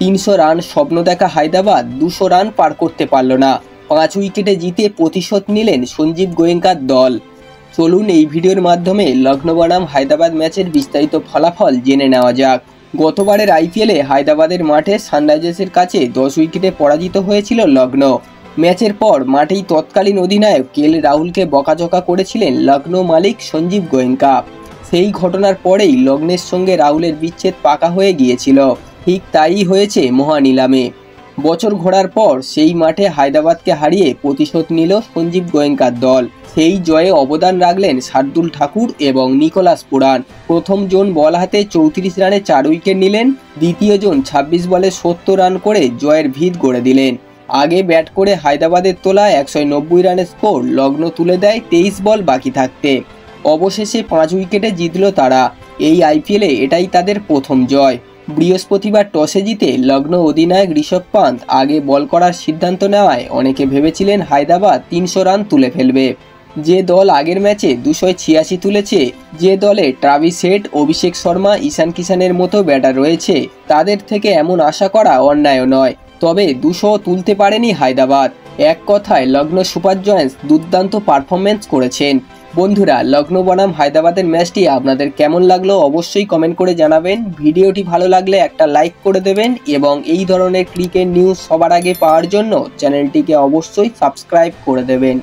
300 run স্বপ্ন দেখা Hyderabad 200 run পার করতে পারল না। 5 উইকেটে জিতে প্রতিশোধ নিলেন সঞ্জীব গোয়েঙ্কার দল। চলুন এই ভিডিওর মাধ্যমে লখনৌ বনাম হায়দ্রাবাদ ম্যাচের বিস্তারিত ফলাফল জেনে নেওয়া যাক। গতবারের আইপিএলে হায়দ্রাবাদের মাঠে সানরাইজার্সের কাছে 10 উইকেটে পরাজিত হয়েছিল লখনৌ। ম্যাচের পর মাঠেই তৎকালীন অধিনায়ক কেএল রাহুলকে বকাঝকা করেছিলেন লখনৌ মালিক সঞ্জীব গোয়েঙ্কা। সেই ঘটনার পরেই লগ্নের সঙ্গে রাহুলের বিচ্ছেদ পাকা হয়ে গিয়েছিল। ঠিক তাই হয়েছে মহানিলামে। বছর ঘোরার পর সেই মাঠে হায়দ্রাবাদকে হারিয়ে প্রতিশোধ নিল সঞ্জীব গোয়েঙ্কার দল। সেই জয়ে অবদান রাখলেন শার্দুল ঠাকুর এবং নিকোলাস পুরান। প্রথম জন বল হাতে 34 রানে 4 উইকেট নিলেন। দ্বিতীয় জন 26 বলে 70 রান করে জয়ের ভিত গড়ে দিলেন। আগে ব্যাট করে হায়দ্রাবাদের তোলা 190 রানের স্কোর লখনৌ তুলে দেয় 23 বল বাকি থাকতে। অবশেষে 5 উইকেটে জিতল তারা। এই আইপিএলে এটাই তাদের প্রথম জয়। বৃহস্পতিবার টসে জিতে লখনৌ অধিনায়ক ঋষভ পান্ত আগে বল করার সিদ্ধান্ত নেওয়ায় অনেকে ভেবেছিলেন হায়দ্রাবাদ 300 রান তুলে ফেলবে। যে দল আগের ম্যাচে 286 তুলেছে, যে দলে ট্রাভিস হেড, অভিষেক শর্মা, ঈশান কিষানের মতো ব্যাটার রয়েছে, তাদের থেকে এমন আশা করা অন্যায় নয়। তবে 200 তুলতে পারেনি হায়দ্রাবাদ। এক কথায় লখনৌ সুপার জয়েন্টস দুর্দান্ত পারফরমেন্স করেছেন। বন্ধুরা, লখনৌ বনাম হায়দ্রাবাদের ম্যাচটি আপনাদের কেমন লাগলো অবশ্যই কমেন্ট করে জানাবেন। ভিডিওটি ভালো লাগলে একটা লাইক করে দেবেন এবং এই ধরনের ক্রিকেট নিউজ সবার আগে পাওয়ার জন্য চ্যানেলটিকে অবশ্যই সাবস্ক্রাইব করে দেবেন।